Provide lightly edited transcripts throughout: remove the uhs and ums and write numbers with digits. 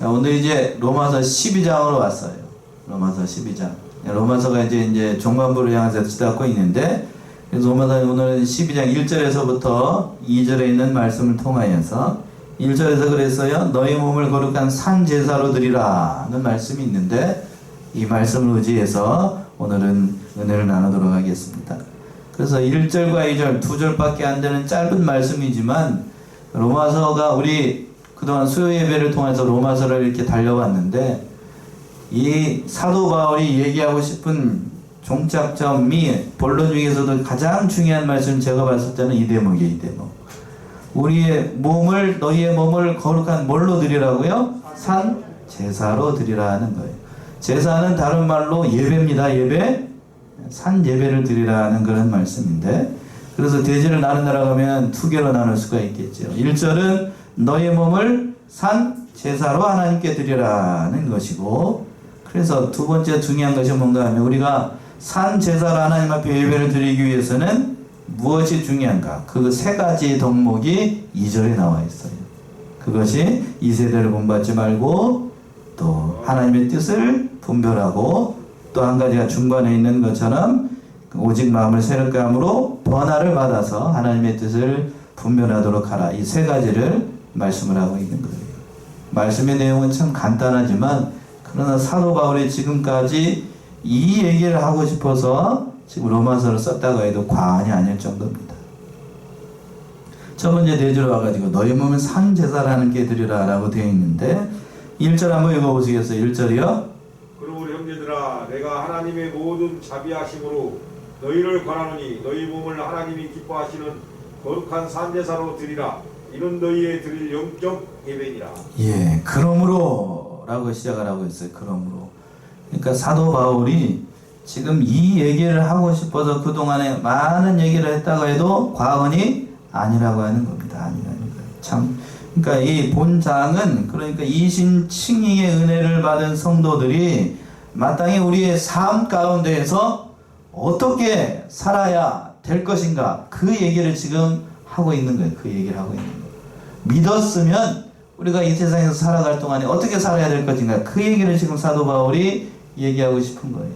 자, 오늘 이제 로마서 12장으로 왔어요. 로마서 12장. 로마서가 이제 종반부를 향해서 치닫고 있는데, 그래서 로마서 오늘은 12장 1절에서부터 2절에 있는 말씀을 통하여서 1절에서 그랬어요. 너희 몸을 거룩한 산 제사로 드리라는 말씀이 있는데, 이 말씀을 의지해서 오늘은 은혜를 나누도록 하겠습니다. 그래서 1절과 2절, 2절밖에 안 되는 짧은 말씀이지만, 로마서가 우리 그동안 수요 예배를 통해서 로마서를 이렇게 달려왔는데, 이 사도 바울이 얘기하고 싶은 종착점이 본론 중에서도 가장 중요한 말씀, 제가 봤을 때는 이 대목이에요. 이 대목. 너희의 몸을 거룩한 뭘로 드리라고요? 산 제사로 드리라는 거예요. 제사는 다른 말로 예배입니다. 예배. 산 예배를 드리라는 그런 말씀인데, 그래서 대제를 나눈다라고 하면 두 개로 나눌 수가 있겠죠. 1절은 너희의 몸을 산 제사로 하나님께 드리라는 것이고, 그래서 두 번째 중요한 것이 뭔가 하면, 우리가 산 제사로 하나님 앞에 예배를 드리기 위해서는 무엇이 중요한가? 그 세 가지 덕목이 2절에 나와 있어요. 그것이 이 세대를 본받지 말고, 또 하나님의 뜻을 분별하고, 또 한 가지가 중간에 있는 것처럼 오직 마음을 새롭게 함으로 변화를 받아서 하나님의 뜻을 분별하도록 하라. 이 세 가지를 말씀을 하고 있는 거예요. 말씀의 내용은 참 간단하지만, 그러나 사도 바울이 지금까지 이 얘기를 하고 싶어서 지금 로마서를 썼다고 해도 과언이 아닐 정도입니다. 첫 번째 대주로 와가지고 너희 몸을 산 제사라는 게 드리라 라고 되어 있는데, 1절 한번 읽어보시겠어요? 1절이요. 그러므로 형제들아, 내가 하나님의 모든 자비하심으로 너희를 권하노니 너희 몸을 하나님이 기뻐하시는 거룩한 산제사로 드리라. 이는 너희의 드릴 영적 예배니라. 예, 그러므로 라고 시작을 하고 있어요. 그러므로. 그러니까 사도 바울이 지금 이 얘기를 하고 싶어서 그동안에 많은 얘기를 했다고 해도 과언이 아니라고 하는 겁니다. 아니라는 거예요. 참. 그러니까 이 본장은, 그러니까 이신칭의의 은혜를 받은 성도들이 마땅히 우리의 삶 가운데에서 어떻게 살아야 될 것인가, 그 얘기를 지금 하고 있는 거예요. 그 얘기를 하고 있는 거예요. 믿었으면 우리가 이 세상에서 살아갈 동안에 어떻게 살아야 될 것인가, 그 얘기를 지금 사도 바울이 얘기하고 싶은 거예요.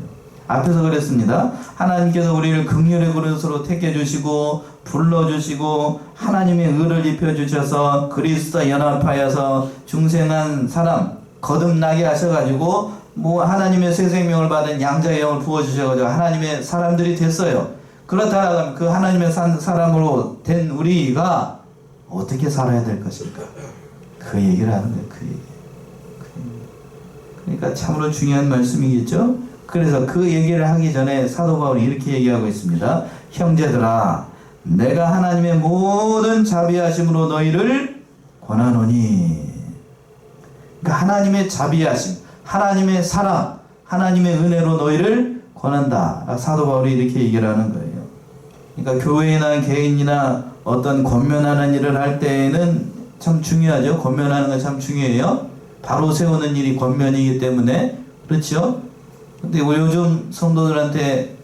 앞에서 그랬습니다. 하나님께서 우리를 긍휼의 그릇으로 택해주시고 불러주시고 하나님의 의를 입혀주셔서 그리스도와 연합하여서 중생한 사람 거듭나게 하셔가지고 하나님의 새 생명을 받은 양자의 영을 부어주셔가지고 하나님의 사람들이 됐어요. 그렇다면 그 하나님의 사람으로 된 우리가 어떻게 살아야 될 것인가, 그 얘기를 하는 거예요. 그 얘기. 그러니까 참으로 중요한 말씀이겠죠. 그래서 그 얘기를 하기 전에 사도 바울이 이렇게 얘기하고 있습니다. 형제들아, 내가 하나님의 모든 자비하심으로 너희를 권하노니. 그러니까 하나님의 자비하심, 하나님의 사랑, 하나님의 은혜로 너희를 권한다. 사도 바울이 이렇게 얘기를 하는 거예요. 그러니까 교회나 개인이나 어떤 권면하는 일을 할 때에는 참 중요하죠. 권면하는 건 참 중요해요. 바로 세우는 일이 권면이기 때문에. 그렇죠? 근데 요즘 성도들한테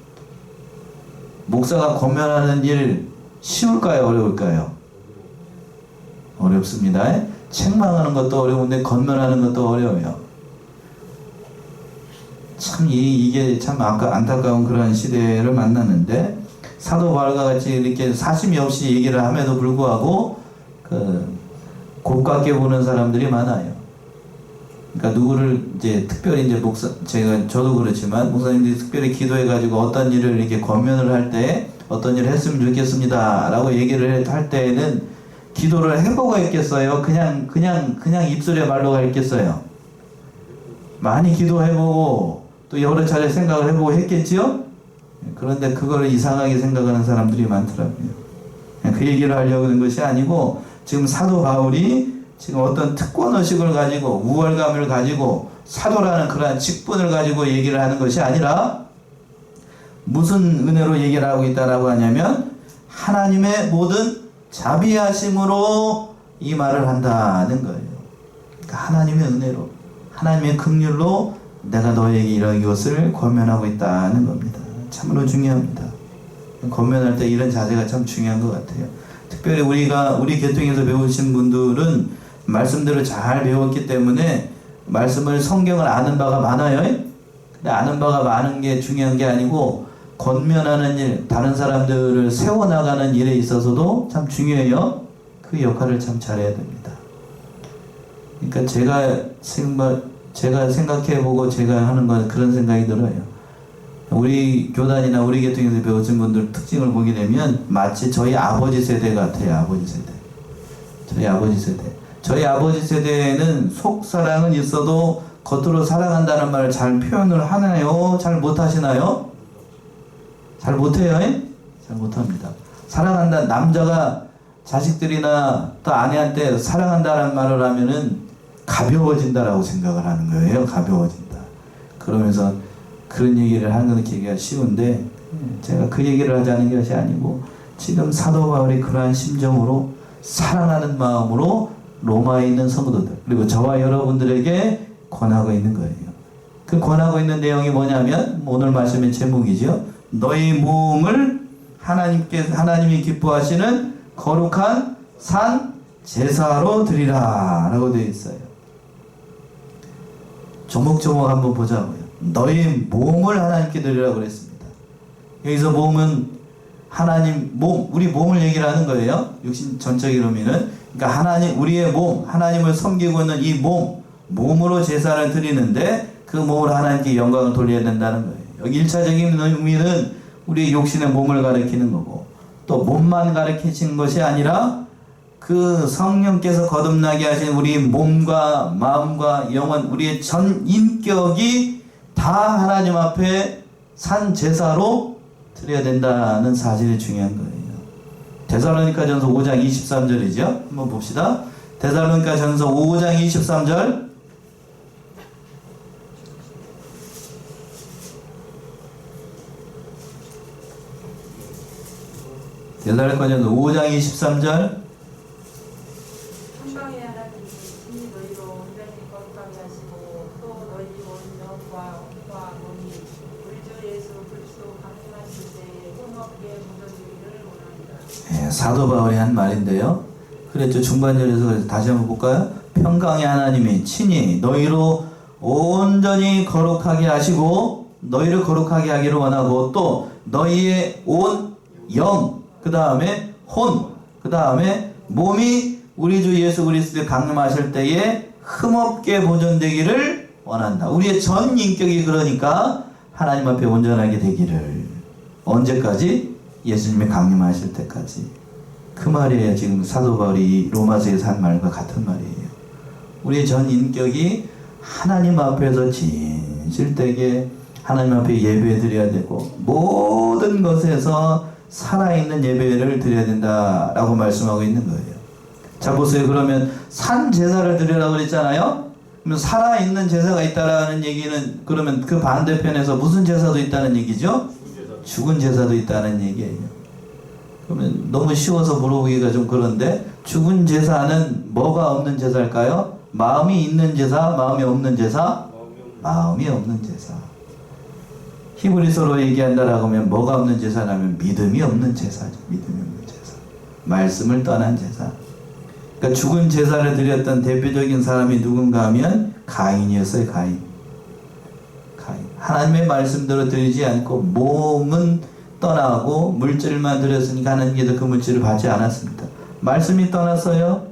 목사가 권면하는 일 쉬울까요? 어려울까요? 어렵습니다. 책망하는 것도 어려운데 권면하는 것도 어려워요. 참 이게 참 안타까운 그런 시대를 만났는데, 사도 바울과 같이 이렇게 사심이 없이 얘기를 함에도 불구하고 곱깝게 보는 사람들이 많아요. 그러니까 누구를 이제 특별히 이제 저도 그렇지만 목사님들이 특별히 기도해가지고 어떤 일을 이렇게 권면을 할 때 어떤 일을 했으면 좋겠습니다 라고 얘기를 할 때에는 기도를 해보고 했겠어요? 그냥 입술에 말로가 있겠어요? 많이 기도해보고 또 여러 차례 생각을 해보고 했겠지요? 그런데 그걸 이상하게 생각하는 사람들이 많더라고요. 그 얘기를 하려고 하는 것이 아니고, 지금 사도 바울이 지금 어떤 특권의식을 가지고 우월감을 가지고 사도라는 그러한 직분을 가지고 얘기를 하는 것이 아니라, 무슨 은혜로 얘기를 하고 있다라고 하냐면 하나님의 모든 자비하심으로 이 말을 한다는 거예요. 그러니까 하나님의 은혜로, 하나님의 긍휼로 내가 너에게 이런 것을 권면하고 있다는 겁니다. 참으로 중요합니다. 권면할 때 이런 자세가 참 중요한 것 같아요. 특별히 우리 계통에서 배우신 분들은 말씀들을 잘 배웠기 때문에 말씀을 성경을 아는 바가 많아요. 근데 아는 바가 많은 게 중요한 게 아니고 권면하는 일, 다른 사람들을 세워나가는 일에 있어서도 참 중요해요. 그 역할을 참 잘해야 됩니다. 그러니까 제가 생각해보고 제가 하는 건 그런 생각이 들어요. 우리 교단이나 우리 계통에서 배우신 분들 특징을 보게 되면 마치 저희 아버지 세대 같아요. 아버지 세대. 저희 아버지 세대. 저희 아버지 세대에는 속사랑은 있어도 겉으로 사랑한다는 말을 잘 표현을 하나요? 잘 못하시나요? 잘 못해요? 잘 못합니다. 사랑한다, 남자가 자식들이나 또 아내한테 사랑한다는 말을 하면은 가벼워진다라고 생각을 하는 거예요. 가벼워진다. 그러면서 그런 얘기를 하는 건 기가 쉬운데 제가 그 얘기를 하자는 것이 아니고 지금 사도 바울이 그러한 심정으로 사랑하는 마음으로 로마에 있는 성도들 그리고 저와 여러분들에게 권하고 있는 거예요. 그 권하고 있는 내용이 뭐냐면 오늘 말씀의 제목이죠. 너희 몸을 하나님이 기뻐하시는 거룩한 산 제사로 드리라 라고 되어 있어요. 조목조목 한번 보자고요. 너희 몸을 하나님께 드리라고 그랬습니다. 여기서 몸은 하나님 몸, 우리 몸을 얘기를 하는 거예요. 육신 전적인 의미는. 그러니까 하나님, 우리의 몸, 하나님을 섬기고 있는 이 몸으로 제사를 드리는데 그 몸으로 하나님께 영광을 돌려야 된다는 거예요. 여기 1차적인 의미는 우리 육신의 몸을 가리키는 거고 또 몸만 가리키시는 것이 아니라 그 성령께서 거듭나게 하신 우리 몸과 마음과 영혼, 우리의 전 인격이 다 하나님 앞에 산 제사로 드려야 된다는 사실이 중요한 거예요. 데살로니가전서 5장 23절이죠. 한번 봅시다. 데살로니가전서 5장 23절. 데살로니가전서 5장 23절. 평강의 하나님이 친히 너희로 온전히 거룩하게 하시고 또 너희 온 영과 옷과 몸이 우리 주 예수 그리스도 강림하실 때에 흠없게 묻어지기를 원합니다. 사도 바울이 한 말인데요. 그랬죠. 중반절에서 다시 한번 볼까요? 평강의 하나님이 친히 너희로 온전히 거룩하게 하시고 너희를 거룩하게 하기를 원하고 또 너희의 온 영, 그 다음에 혼, 그 다음에 몸이 우리 주 예수 그리스도에 강림하실 때에 흠없게 보존되기를 원한다. 우리의 전 인격이 그러니까 하나님 앞에 온전하게 되기를. 언제까지? 예수님이 강림하실 때까지. 그 말이에요. 지금 사도 바울이 로마서에서 한 말과 같은 말이에요. 우리의 전 인격이 하나님 앞에서 진실되게 하나님 앞에 예배 드려야 되고 모든 것에서 살아있는 예배를 드려야 된다라고 말씀하고 있는 거예요. 자 보세요. 그러면 산 제사를 드리라고 그랬잖아요. 그러면 살아있는 제사가 있다라는 얘기는 그러면 그 반대편에서 무슨 제사도 있다는 얘기죠? 죽은 제사도 있다는 얘기예요. 그러면 너무 쉬워서 물어보기가 좀 그런데 죽은 제사는 뭐가 없는 제사일까요? 마음이 있는 제사, 마음이 없는 제사? 마음이 없는 제사. 히브리서로 얘기한다라고 하면 뭐가 없는 제사냐면 믿음이 없는 제사죠. 믿음이 없는 제사. 말씀을 떠난 제사. 그러니까 죽은 제사를 드렸던 대표적인 사람이 누군가 하면 가인이었어요. 가인. 하나님의 말씀대로 드리지 않고 몸은 떠나고 물질만 드렸으니까 하나님께서 그 물질을 받지 않았습니다. 말씀이 떠났어요.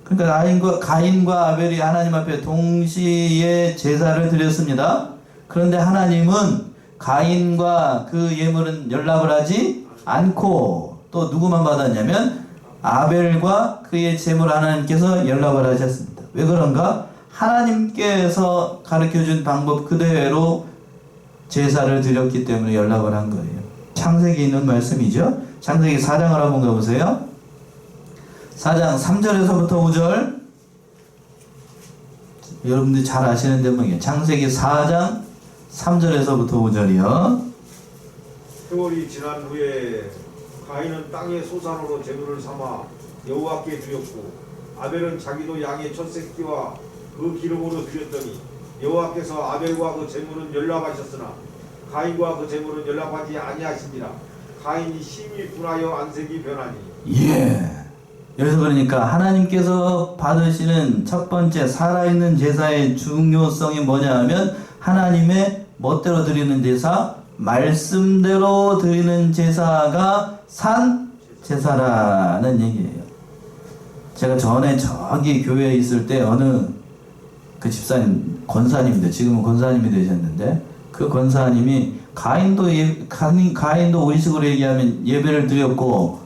그러니까 가인과 아벨이 하나님 앞에 동시에 제사를 드렸습니다. 그런데 하나님은 가인과 그 예물은 연락을 하지 않고 또 누구만 받았냐면 아벨과 그의 제물 하나님께서 연락을 하셨습니다. 왜 그런가? 하나님께서 가르쳐준 방법 그대로 제사를 드렸기 때문에 연락을 한 거예요. 창세기에 있는 말씀이죠. 창세기 4장을 한번 가보세요. 4장 3절에서부터 5절. 여러분들이 잘 아시는 대목이에요. 창세기 4장 3절에서부터 5절이요. 세월이 지난 후에 가인은 땅의 소산으로 제물을 삼아 여호와께 드렸고 아벨은 자기도 양의 첫 새끼와 그 기름으로 드렸더니 여호와께서 아벨과 그 제물은 연락하셨으나 가인과 그 제물은 연락하지 아니하시니라. 가인이 심히 분하여 안색이 변하니. 예. 여기서 그러니까 하나님께서 받으시는 첫 번째 살아있는 제사의 중요성이 뭐냐 하면 하나님의 멋대로 드리는 제사, 말씀대로 드리는 제사가 산 제사라는 얘기예요. 제가 전에 저기 교회에 있을 때 어느 그 집사님, 권사님인데 지금은 권사님이 되셨는데 그 권사님이 가인도 의식으로 얘기하면 예배를 드렸고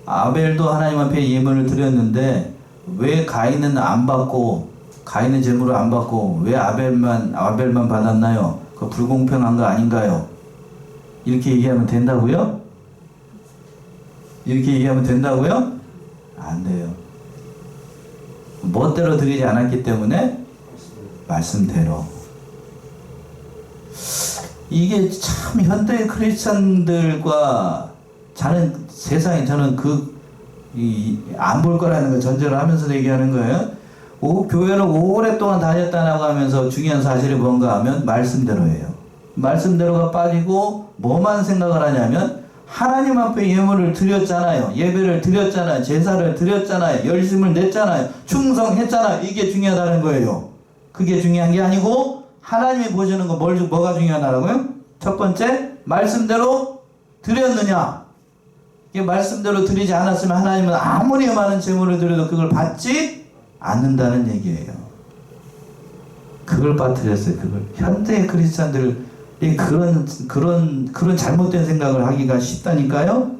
아벨도 하나님 앞에 예물을 드렸는데 왜 가인은 안 받고 가인은 제물을 안 받고 왜 아벨만 받았나요? 그 불공평한 거 아닌가요? 이렇게 얘기하면 된다고요? 이렇게 얘기하면 된다고요? 안 돼요. 멋대로 드리지 않았기 때문에 말씀대로. 이게 참 현대 크리스찬들과 세상에 저는 안 볼 거라는 걸 전제로 하면서 얘기하는 거예요. 교회를 오랫동안 다녔다라고 하면서 중요한 사실이 뭔가 하면 말씀대로예요. 말씀대로가 빠지고 뭐만 생각을 하냐면 하나님 앞에 예물을 드렸잖아요. 예배를 드렸잖아요. 제사를 드렸잖아요. 열심을 냈잖아요. 충성했잖아요. 이게 중요하다는 거예요. 그게 중요한 게 아니고 하나님이 보시는 거 뭐가 중요하다고요? 첫 번째, 말씀대로 드렸느냐? 이게 말씀대로 드리지 않았으면 하나님은 아무리 많은 제물을 드려도 그걸 받지 않는다는 얘기예요. 그걸 빠뜨렸어요. 그걸. 현대 크리스찬들이 그런 잘못된 생각을 하기가 쉽다니까요.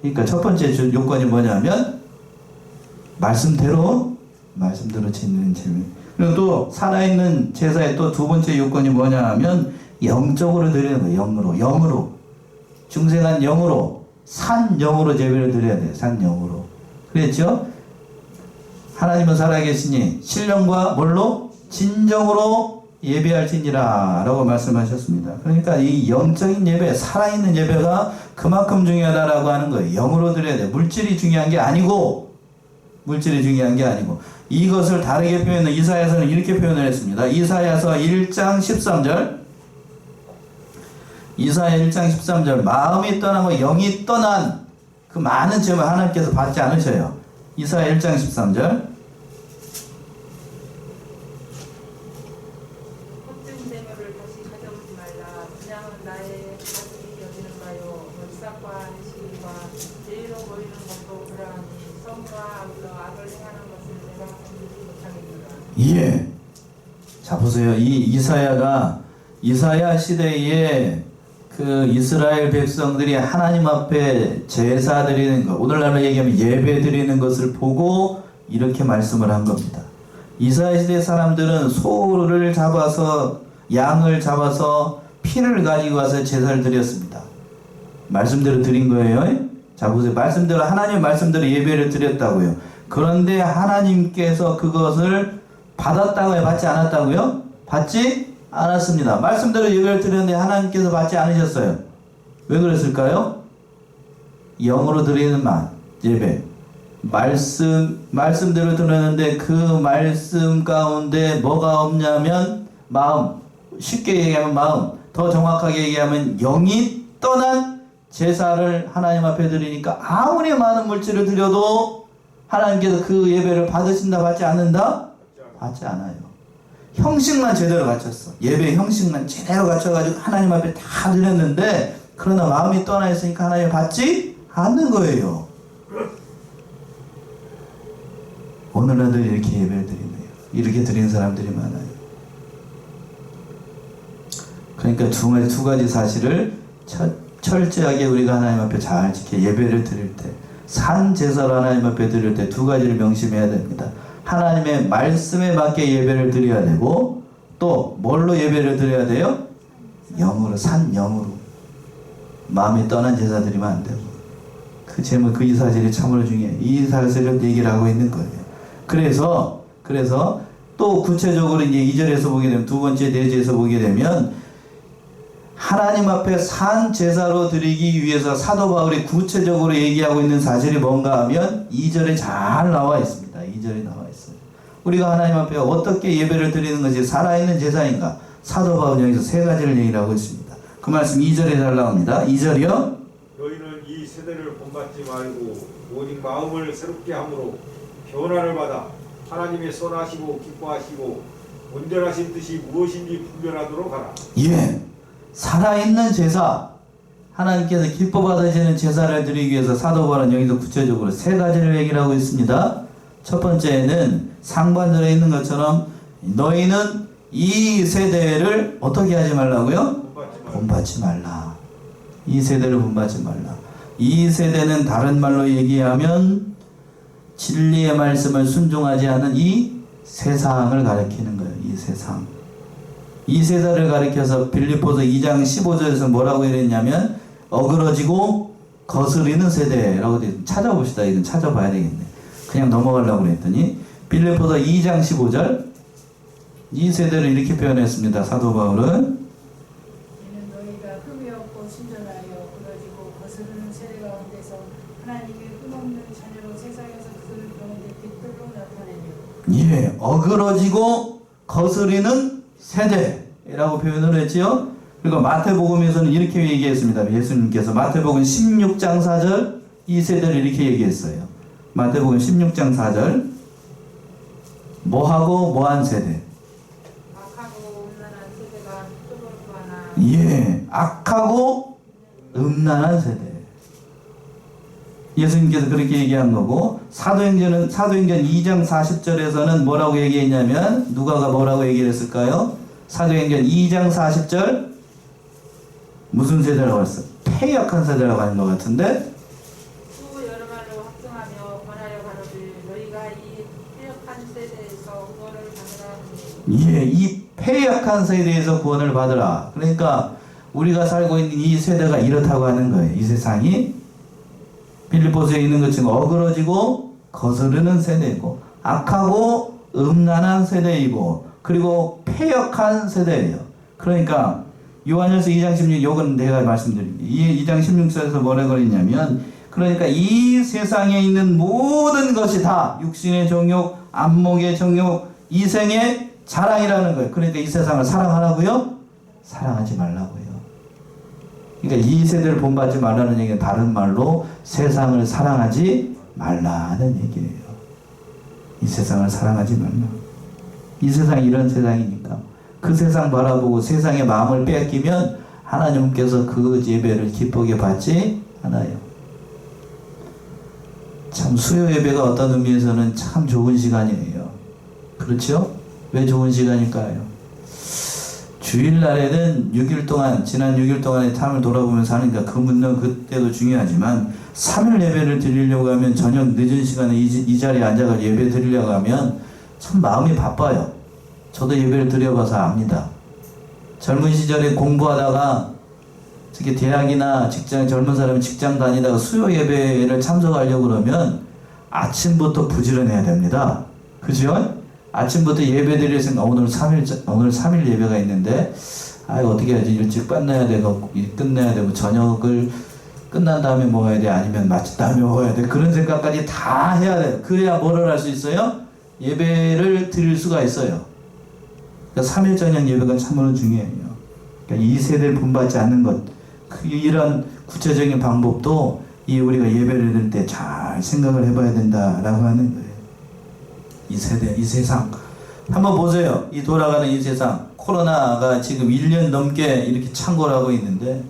그러니까 첫 번째 요건이 뭐냐면 말씀대로 짓는 제물. 그리고 또 살아있는 제사의 또 두 번째 요건이 뭐냐 하면 영적으로 드리는 거예요. 영으로. 중생한 영으로, 산 영으로 제비를 드려야 돼요. 산 영으로. 그랬죠? 하나님은 살아계시니 신령과 뭘로? 진정으로 예배할지니라 라고 말씀하셨습니다. 그러니까 이 영적인 예배, 살아있는 예배가 그만큼 중요하다라고 하는 거예요. 영으로 드려야 돼요. 물질이 중요한 게 아니고 이것을 다르게 표현해 이사야서는 이렇게 표현을 했습니다. 이사야서 1장 13절 이사야 1장 13절 마음이 떠나고 영이 떠난 그 많은 제물 하나님께서 받지 않으셔요. 이사야 1장 13절 헛된 재물을 다시 가져오지 말라. 분양은 나의 가슴이 여기는가요? 이삭과 안식일과 제의로 보이는 것도 그러하니 성과 아울러 악을 행하는 것을 내가 견디지 못하겠노라. 예. 자 보세요. 이 이사야 시대에 그 이스라엘 백성들이 하나님 앞에 제사 드리는 것, 오늘날로 얘기하면 예배 드리는 것을 보고 이렇게 말씀을 한 겁니다. 이스라엘 시대 사람들은 소를 잡아서 양을 잡아서 피를 가지고 와서 제사를 드렸습니다. 말씀대로 드린 거예요. 자 보세요. 말씀대로 하나님 말씀대로 예배를 드렸다고요. 그런데 하나님께서 그것을 받았다고요? 받지 않았다고요? 받지 않았습니다. 말씀대로 예배를 드렸는데 하나님께서 받지 않으셨어요. 왜 그랬을까요? 영으로 드리는 예배. 말씀대로 드렸는데 그 말씀 가운데 뭐가 없냐면 마음. 쉽게 얘기하면 마음. 더 정확하게 얘기하면 영이 떠난 제사를 하나님 앞에 드리니까 아무리 많은 물질을 드려도 하나님께서 그 예배를 받으신다 받지 않는다? 받지 않아요. 형식만 제대로 갖췄어. 예배 형식만 제대로 갖춰가지고 하나님 앞에 다 드렸는데 그러나 마음이 떠나 있으니까 하나님 받지 않는 거예요. 오늘날도 이렇게 예배를 드리네요. 이렇게 드리는 사람들이 많아요. 그러니까 두 가지 사실을 철저하게 우리가 하나님 앞에 잘 지켜 예배를 드릴 때, 산 제사로 하나님 앞에 드릴 때 두 가지를 명심해야 됩니다. 하나님의 말씀에 맞게 예배를 드려야 되고 또 뭘로 예배를 드려야 돼요? 영으로, 산 영으로. 마음이 떠난 제사 드리면 안 되고 그 제목, 그 이 사실이 참으로 중요해요. 이 사실을 얘기를 하고 있는 거예요. 그래서 또 구체적으로 이제 2절에서 보게 되면 두 번째 내지에서 보게 되면 하나님 앞에 산 제사로 드리기 위해서 사도 바울이 구체적으로 얘기하고 있는 사실이 뭔가 하면 2절에 잘 나와 있습니다. 2절에 나와 있어요. 우리가 하나님 앞에 어떻게 예배를 드리는 것이 살아있는 제사인가? 사도 바울은 여기서 세 가지를 얘기를 하고 있습니다. 그 말씀 2절에 잘 나옵니다. 2절이요. 너희는 이 세대를 본받지 말고 오직 마음을 새롭게 함으로 변화를 받아 하나님의 선하시고 기뻐하시고 온전하신 뜻이 무엇인지 분별하도록 하라. 예, 살아있는 제사, 하나님께서 기뻐 받으시는 제사를 드리기 위해서 사도 바울은 여기서 구체적으로 세 가지를 얘기를 하고 있습니다. 첫 번째는 상반절에 있는 것처럼 너희는 이 세대를 어떻게 하지 말라고요? 본받지 말라. 이 세대를 본받지 말라. 이 세대는 다른 말로 얘기하면 진리의 말씀을 순종하지 않은 이 세상을 가리키는 거예요. 이 세상. 이 세대를 가리켜서 빌립보서 2장 15절에서 뭐라고 이랬냐면 어그러지고 거스리는 세대라고 되어 있습니다. 찾아봅시다. 이건 찾아봐야 되겠네. 그냥 넘어가려고 그랬더니 빌립보서 2장 15절 이 세대를 이렇게 표현했습니다. 사도 바울은 이는 너희가 흠이 없고 순전하여 부러지고 거스르는 세대 가운데서 하나님의 흠없는 자녀로 세상에서 그들 가운데 빛들로 나타내며 예, 어그러지고 거스리는 세대라고 표현을 했지요. 그리고 마태복음에서는 이렇게 얘기했습니다. 예수님께서 마태복음 16장 4절 이 세대를 이렇게 얘기했어요. 마태복음 16장 4절 뭐하고 뭐한 세대? 악하고 음란한 세대가 쫓아오거나 예, 악하고 음란한 세대. 예수님께서 그렇게 얘기한 거고 사도행전 2장 40절에서는 뭐라고 얘기했냐면 누가가 뭐라고 얘기했을까요? 사도행전 2장 40절 무슨 세대라고 했어? 패역한 세대라고 하는 것 같은데 또 여러 말로 확증하며 권하여 가로되 너희가 이 패역한 세대에서 구원을 받으라. 예, 이 패역한 세대에서 구원을 받으라. 그러니까 우리가 살고 있는 이 세대가 이렇다고 하는 거예요. 이 세상이 빌립보서에 있는 것처럼 어그러지고 거스르는 세대이고 악하고 음란한 세대이고 그리고 패역한 세대예요. 그러니까 요한일서 2장 16 요건 내가 말씀드릴게요. 2장 16절에서 뭐라고 그랬냐면 그러니까 이 세상에 있는 모든 것이 다 육신의 정욕, 안목의 정욕, 이생의 자랑이라는 거예요. 그러니까 이 세상을 사랑하라고요? 사랑하지 말라고요. 그러니까 이 세대를 본받지 말라는 얘기는 다른 말로 세상을 사랑하지 말라는 얘기예요. 이 세상을 사랑하지 말라. 이 세상이 이런 세상이니까 그 세상 바라보고 세상의 마음을 뺏기면 하나님께서 그 예배를 기쁘게 받지 않아요. 참 수요 예배가 어떤 의미에서는 참 좋은 시간이에요. 그렇죠? 왜 좋은 시간일까요? 주일날에는 6일 동안 지난 6일 동안의 삶을 돌아보면서 하니까 그 물론 그때도 중요하지만 3일 예배를 드리려고 하면 저녁 늦은 시간에 이 자리에 앉아서 예배 드리려고 하면 참 마음이 바빠요. 저도 예배를 드려봐서 압니다. 젊은 시절에 공부하다가 특히 대학이나 직장 젊은 사람이 직장 다니다가 수요 예배를 참석하려고 그러면 아침부터 부지런해야 됩니다. 그죠? 아침부터 예배 드릴 생각 오늘 3일 예배가 있는데 어떻게 해야지 일찍 끝내야 되고 끝내야 되고 저녁을 끝난 다음에 먹어야 돼 아니면 마친 다음에 먹어야 돼 그런 생각까지 다 해야 돼요. 그래야 뭐를 할 수 있어요? 예배를 드릴 수가 있어요. 그러니까 3일 저녁 예배가 참으로 중요해요. 그러니까 이 세대를 본받지 않는 것 이런 구체적인 방법도 우리가 예배를 드릴 때 잘 생각을 해봐야 된다라고 하는 거예요. 이 세대, 이 세상 한번 보세요. 이 돌아가는 이 세상 코로나가 지금 1년 넘게 이렇게 창궐 하고 있는데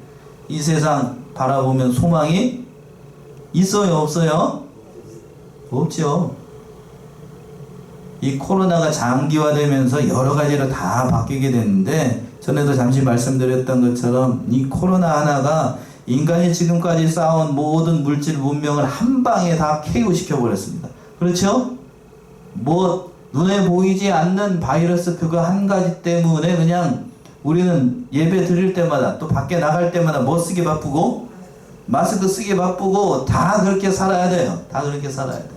이 세상 바라보면 소망이 있어요? 없어요? 없죠. 이 코로나가 장기화되면서 여러 가지로 다 바뀌게 됐는데 전에도 잠시 말씀드렸던 것처럼 이 코로나 하나가 인간이 지금까지 쌓아온 모든 물질 문명을 한 방에 다 KO 시켜버렸습니다. 그렇죠? 눈에 보이지 않는 바이러스 그거 한 가지 때문에 그냥 우리는 예배 드릴 때마다 또 밖에 나갈 때마다 뭐 쓰기 바쁘고 마스크 쓰기 바쁘고 다 그렇게 살아야 돼요. 다 그렇게 살아야 돼요.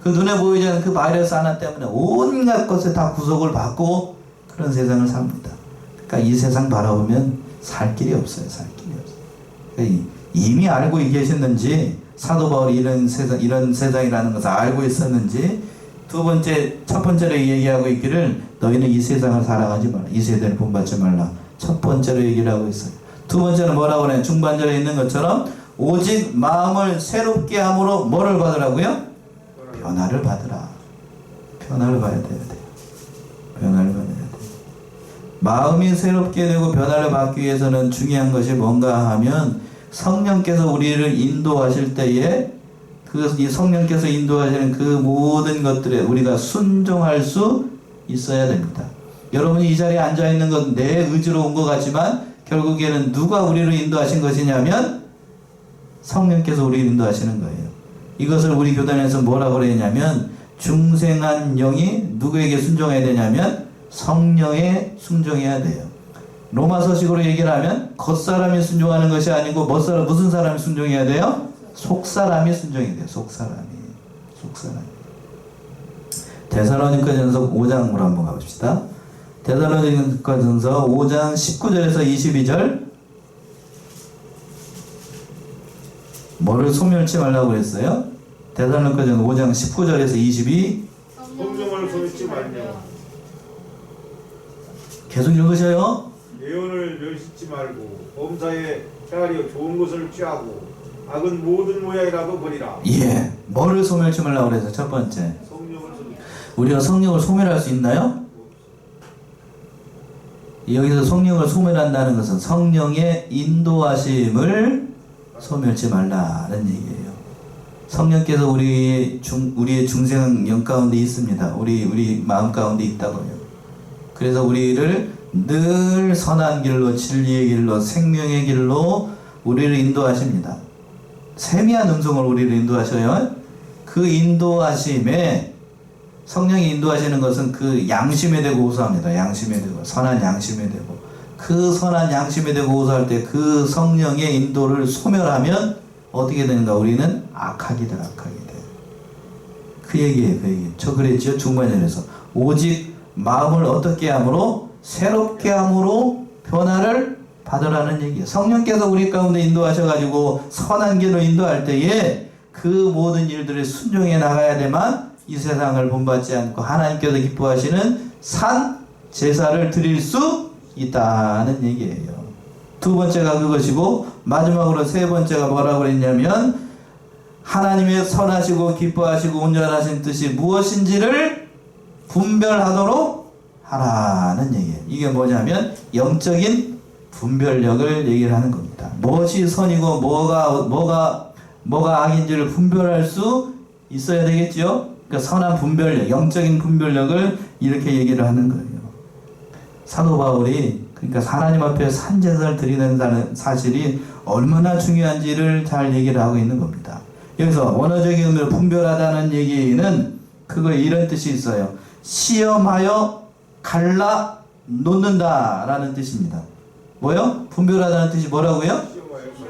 그 눈에 보이지 않는 그 바이러스 하나 때문에 온갖 것에 다 구속을 받고 그런 세상을 삽니다. 그러니까 이 세상 바라보면 살 길이 없어요. 살 길이 없어요. 그러니까 이미 알고 계셨는지 사도 바울이 이런 세상이라는 것을 알고 있었는지 첫 번째로 얘기하고 있기를 너희는 이 세상을 사랑하지 말라. 이 세대를 본받지 말라. 첫 번째로 얘기를 하고 있어요. 두 번째는 뭐라고 하냐? 중반절에 있는 것처럼 오직 마음을 새롭게 함으로 뭐를 받으라고요? 변화를 받으라. 변화를 받아야 돼요. 변화를 받아야 돼요. 마음이 새롭게 되고 변화를 받기 위해서는 중요한 것이 뭔가 하면 성령께서 우리를 인도하실 때에 이 성령께서 인도하시는 그 모든 것들에 우리가 순종할 수 있어야 됩니다. 여러분이 이 자리에 앉아 있는 건 내 의지로 온 것 같지만 결국에는 누가 우리를 인도하신 것이냐면 성령께서 우리를 인도하시는 거예요. 이것을 우리 교단에서 뭐라고 그랬냐면 중생한 영이 누구에게 순종해야 되냐면 성령에 순종해야 돼요. 로마서식으로 얘기를 하면 겉사람이 순종하는 것이 아니고 무슨 사람이 순종해야 돼요? 속사람이 순종해야 돼요. 속사람이. 데살로니가전서 5장으로 한번 가봅시다. 데살로니가전서 5장 19절에서 22절. 뭐를 소멸치 말라고 그랬어요? 데살로니가전서 5장 19절에서 22. 성령을 소멸치 말며 계속 읽으셔요. 예언을 멸시치 말고 범사에 헤아려 좋은 것을 취하고 악은 모든 모양이라도 버리라. 예. 뭐를 소멸치 말라고 그래서 첫 번째. 성령을 소멸치. 우리가 성령을 소멸할 수 있나요? 여기서 성령을 소멸한다는 것은 성령의 인도하심을 소멸치 말라는 얘기예요. 성령께서 우리의 중생 영 가운데 있습니다. 우리 마음 가운데 있다고요. 그래서 우리를 늘 선한 길로, 진리의 길로, 생명의 길로 우리를 인도하십니다. 세미한 음성을 우리를 인도하셔요. 그 인도하심에 성령이 인도하시는 것은 그 양심에 대고 호소합니다. 양심에 대고, 선한 양심에 대고. 그 선한 양심에 대고 호소할 때 그 성령의 인도를 소멸하면 어떻게 되는가? 우리는 악하게 돼. 그 얘기예요. 그 얘기. 저 그랬죠. 중반절에서. 오직 마음을 어떻게 함으로? 새롭게 함으로 변화를 받으라는 얘기예요. 성령께서 우리 가운데 인도하셔가지고 선한 길로 인도할 때에 그 모든 일들을 순종해 나가야 되만 이 세상을 본받지 않고 하나님께서 기뻐하시는 산 제사를 드릴 수 있다는 얘기예요. 두 번째가 그것이고 마지막으로 세 번째가 뭐라고 그랬냐면 하나님의 선하시고 기뻐하시고 온전하신 뜻이 무엇인지를 분별하도록 하라는 얘기예요. 이게 뭐냐면 영적인 분별력을 얘기를 하는 겁니다. 무엇이 선이고 뭐가 악인지를 분별할 수 있어야 되겠죠. 그러니까 선한 분별력, 영적인 분별력을 이렇게 얘기를 하는 거예요. 사도 바울이 그러니까 하나님 앞에 산제사를 드리는 사실이 얼마나 중요한지를 잘 얘기를 하고 있는 겁니다. 여기서 원어적인 의미로 분별하다는 얘기는 그거 이런 뜻이 있어요. 시험하여 갈라 놓는다라는 뜻입니다. 뭐요? 분별하다는 뜻이 뭐라고요?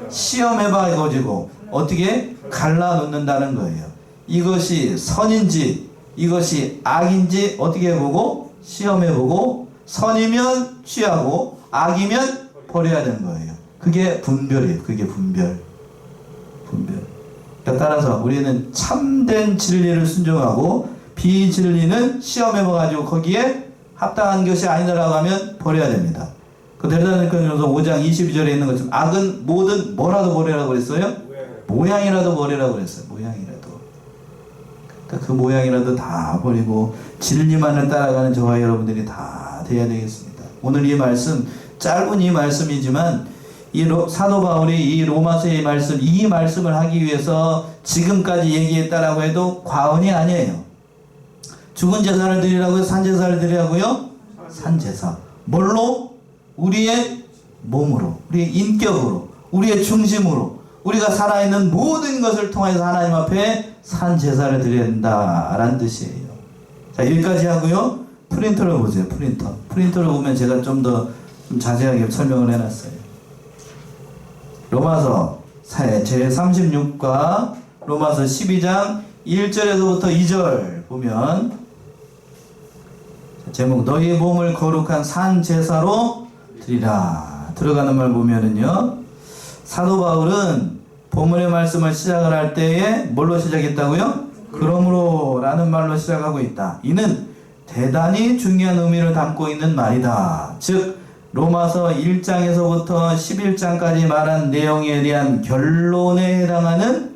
시험해봐 이거지고 어떻게 갈라 놓는다는 거예요. 이것이 선인지 이것이 악인지 어떻게 보고 시험해보고 선이면 취하고 악이면 버려야 되는 거예요. 그게 분별이에요. 그게 분별. 그러니까 따라서 우리는 참된 진리를 순종하고 비진리는 시험해봐가지고 거기에 합당한 것이 아니라고 하면 버려야 됩니다. 그 데살로니가전서 5장 22절에 있는 것처럼 악은 모든 뭐라도 버리라고 그랬어요? 모양이라도 버리라고 그랬어요. 모양이라도. 그러니까 그 모양이라도 다 버리고 진리만을 따라가는 저와 여러분들이 다 돼야 되겠습니다. 오늘 이 말씀 짧은 이 말씀이지만 사도 바울이 이 로마서의 말씀 이 말씀을 하기 위해서 지금까지 얘기했다라고 해도 과언이 아니에요. 죽은 제사를 드리라고요? 산제사를 드리라고요? 산제사. 뭘로? 우리의 몸으로, 우리의 인격으로, 우리의 중심으로 우리가 살아있는 모든 것을 통해서 하나님 앞에 산제사를 드려야 된다라는 뜻이에요. 자, 여기까지 하고요. 프린터를 보세요. 프린터를 보면 제가 좀 더 자세하게 설명을 해놨어요. 로마서 제36과 로마서 12장 1절에서부터 2절 보면 제목 너희 몸을 거룩한 산 제사로 드리라 들어가는 말 보면은요 사도 바울은 본문의 말씀을 시작을 할 때에 뭘로 시작했다고요? 그러므로 라는 말로 시작하고 있다. 이는 대단히 중요한 의미를 담고 있는 말이다. 즉 로마서 1장에서부터 11장까지 말한 내용에 대한 결론에 해당하는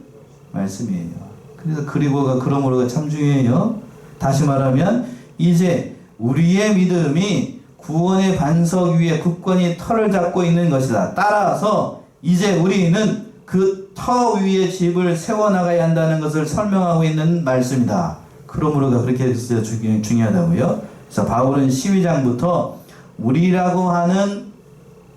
말씀이에요. 그래서 그리고가 그러므로가 참 중요해요. 다시 말하면 이제 우리의 믿음이 구원의 반석 위에 굳건히 터를 잡고 있는 것이다. 따라서 이제 우리는 그 터 위에 집을 세워나가야 한다는 것을 설명하고 있는 말씀이다. 그러므로가 그렇게 중요하다고요. 그래서 바울은 12장부터 우리라고 하는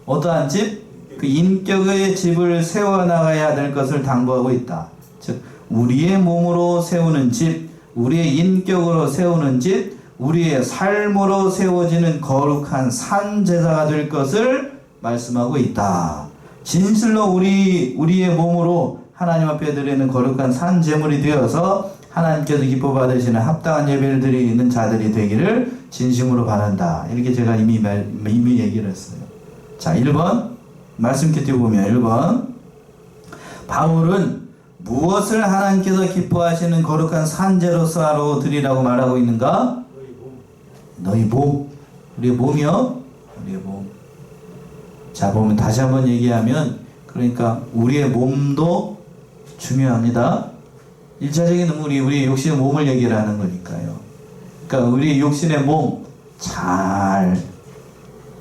어떠한 집? 그 인격의 집을 세워나가야 될 것을 당부하고 있다. 즉 우리의 몸으로 세우는 집, 우리의 인격으로 세우는 집, 우리의 삶으로 세워지는 거룩한 산제사가 될 것을 말씀하고 있다. 진실로 우리의 몸으로 하나님 앞에 드리는 거룩한 산제물이 되어서 하나님께서 기뻐 받으시는 합당한 예배를 드리는 자들이 되기를 진심으로 바란다. 이렇게 제가 이미 얘기를 했어요. 자, 1번 말씀 끝에 보면 1번 바울은 무엇을 하나님께서 기뻐하시는 거룩한 산제로서 드리라고 말하고 있는가? 너희 몸. 우리의 몸이요? 우리의 몸. 자, 보면 다시 한번 얘기하면 그러니까 우리의 몸도 중요합니다. 1차적인 우리 육신의 몸을 얘기를 하는 거니까요. 그러니까 우리 육신의 몸 잘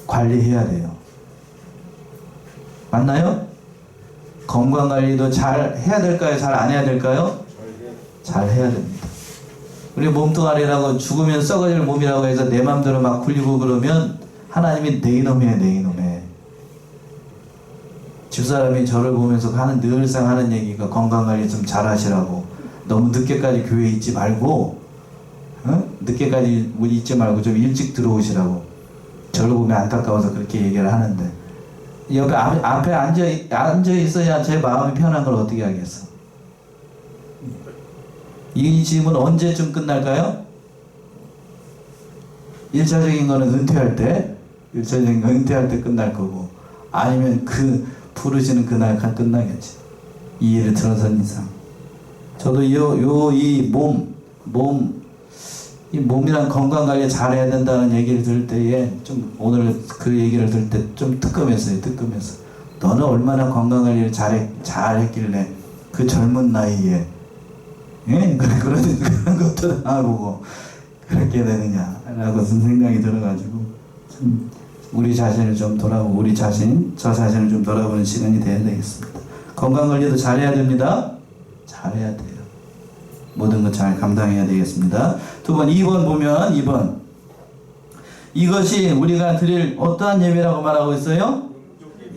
관리해야 돼요. 맞나요? 건강관리도 잘 해야 될까요? 잘 안 해야 될까요? 잘 해야 됩니다. 우리 몸뚱아리라고 죽으면 썩어질 몸이라고 해서 내 맘대로 막 굴리고 그러면 하나님이 내 이놈이에요, 내 이놈에. 집사람이 저를 보면서 늘상 하는 얘기가 건강관리 좀 잘 하시라고. 너무 늦게까지 교회에 있지 말고, 늦게까지 있지 말고 좀 일찍 들어오시라고. 저를 보면 안타까워서 그렇게 얘기를 하는데, 옆에 앞에 앉아 있어야 제 마음이 편한 걸 어떻게 하겠어? 이 집은 언제쯤 끝날까요? 1차적인 거는 은퇴할 때, 1차적인 건 은퇴할 때 끝날 거고, 아니면 그 부르시는 그날 끝나겠지. 이 일을 들어선 이상. 저도 이 몸이랑 건강관리 잘해야 된다는 얘기를 들을 때에 좀 오늘 그 얘기를 들을 때 좀 뜨끔했어요. 뜨끔해서 너는 얼마나 건강관리를 잘했길래 그 젊은 나이에 그런 것도 다 보고 그렇게 되느냐라고 생각이 들어가지고 참 우리 자신을 좀 돌아보고 저 자신을 좀 돌아보는 시간이 돼야 되겠습니다. 건강관리도 잘해야 됩니다. 잘해야 돼요. 모든 것 잘 감당해야 되겠습니다. 두 번, 2번 보면 2번 이것이 우리가 드릴 어떠한 예배라고 말하고 있어요?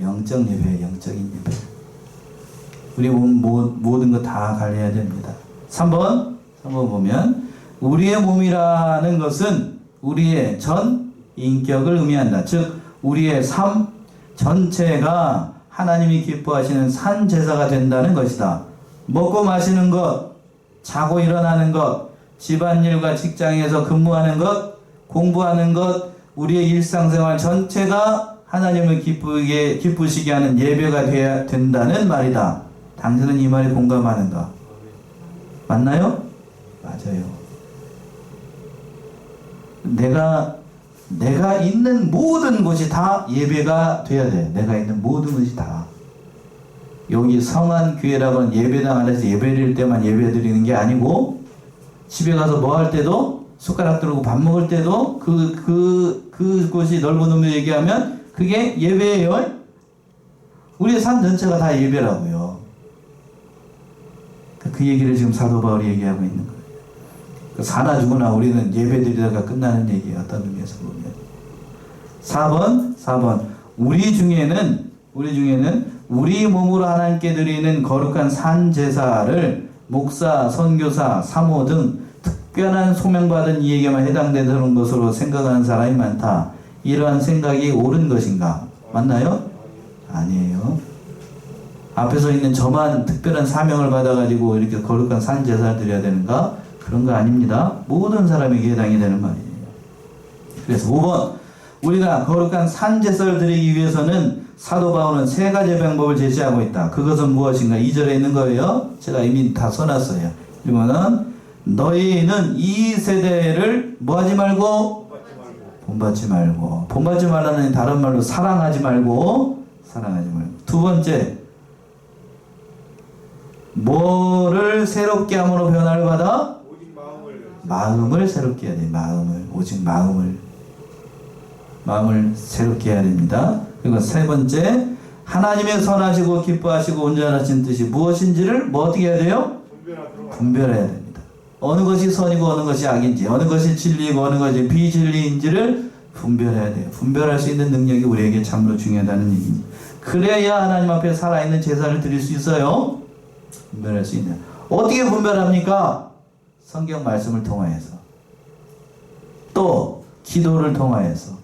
영적 예배, 영적인 예배. 우리 모든 것 다 관리해야 됩니다. 3번 보면 우리의 몸이라는 것은 우리의 전 인격을 의미한다. 즉 우리의 삶 전체가 하나님이 기뻐하시는 산제사가 된다는 것이다. 먹고 마시는 것, 자고 일어나는 것, 집안일과 직장에서 근무하는 것, 공부하는 것, 우리의 일상생활 전체가 하나님을 기쁘시게 하는 예배가 되어야 된다는 말이다. 당신은 이 말에 공감하는가? 맞나요? 맞아요. 내가 있는 모든 곳이 다 예배가 돼야 돼. 내가 있는 모든 것이 다. 여기 성안교회라고 하는 예배당 안에서 예배드릴 때만 예배 드리는 게 아니고 집에 가서 뭐 할 때도 숟가락 들고 밥 먹을 때도 그곳이 넓은 의미로 얘기하면 그게 예배예요. 우리의 삶 전체가 다 예배라고요. 그 얘기를 지금 사도 바울이 얘기하고 있는 거예요. 사나 죽으나 우리는 예배 드리다가 끝나는 얘기예요. 어떤 의미에서 보면. 4번 우리 중에는 우리 몸으로 하나님께 드리는 거룩한 산제사를 목사, 선교사, 사모 등 특별한 소명받은 이에게만 해당되는 것으로 생각하는 사람이 많다. 이러한 생각이 옳은 것인가? 맞나요? 아니에요. 앞에서 있는 저만 특별한 사명을 받아가지고 이렇게 거룩한 산제사를 드려야 되는가? 그런 거 아닙니다. 모든 사람에게 해당이 되는 말이에요. 그래서 5번 우리가 거룩한 산제사를 드리기 위해서는 사도 바울은 3가지 방법을 제시하고 있다. 그것은 무엇인가? 2절에 있는 거예요. 제가 이미 다 써놨어요. 이거는 너희는 이 세대를 뭐하지 말고 본받지 말고. 본받지 말라는 다른 말로 사랑하지 말고. 두 번째, 뭐를 새롭게 함으로 변화를 받아? 오직 마음을 새롭게 해야 돼. 오직 마음을 새롭게 해야 됩니다. 그리고 세 번째, 하나님의 선하시고 기뻐하시고 온전하신 뜻이 무엇인지를 뭐 어떻게 해야 돼요? 분별해야 됩니다. 어느 것이 선이고 어느 것이 악인지, 어느 것이 진리이고 어느 것이 비진리인지를 분별해야 돼요. 분별할 수 있는 능력이 우리에게 참으로 중요하다는 얘기입니다. 그래야 하나님 앞에 살아있는 제사를 드릴 수 있어요. 분별할 수 있는. 어떻게 분별합니까? 성경 말씀을 통하여서, 또 기도를 통하여서.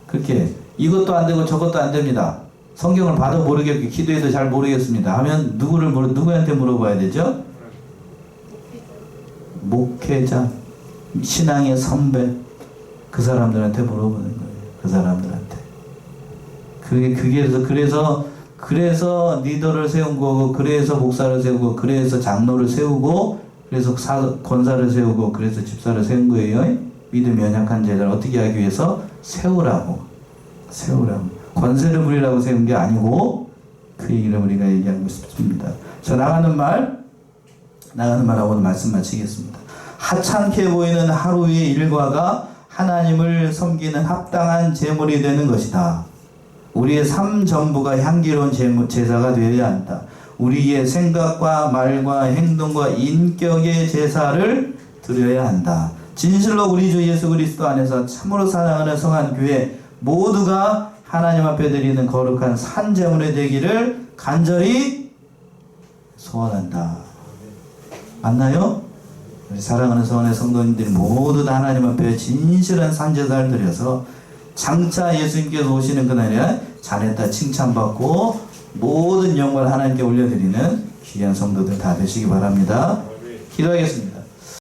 그렇게 이것도 안 되고 저것도 안 됩니다. 성경을 봐도 모르겠고 기도해도 잘 모르겠습니다 하면 누구한테 물어봐야 되죠? 목회자, 신앙의 선배, 그 사람들한테 물어보는 거예요. 그 사람들한테. 그래서 리더를 세운 거고, 그래서 목사를 세우고, 그래서 장로를 세우고, 그래서 권사를 세우고, 그래서 집사를 세운 거예요. 믿음이 연약한 자들을 어떻게 하기 위해서? 세우라고. 권세를 부리라고 세운 게 아니고, 그 얘기를 우리가 얘기하고 싶습니다. 자, 나가는 말하고 오늘 말씀 마치겠습니다. 하찮게 보이는 하루의 일과가 하나님을 섬기는 합당한 제물이 되는 것이다. 우리의 삶 전부가 향기로운 제사가 되어야 한다. 우리의 생각과 말과 행동과 인격의 제사를 드려야 한다. 진실로 우리 주 예수 그리스도 안에서 참으로 사랑하는 성한 교회 모두가 하나님 앞에 드리는 거룩한 산 제물이 되기를 간절히 소원한다. 맞나요? 우리 사랑하는 성원의 성도님들이 모두 다 하나님 앞에 진실한 산제사를 드려서 장차 예수님께서 오시는 그날에 잘했다 칭찬받고 모든 영광을 하나님께 올려드리는 귀한 성도들 다 되시기 바랍니다. 기도하겠습니다.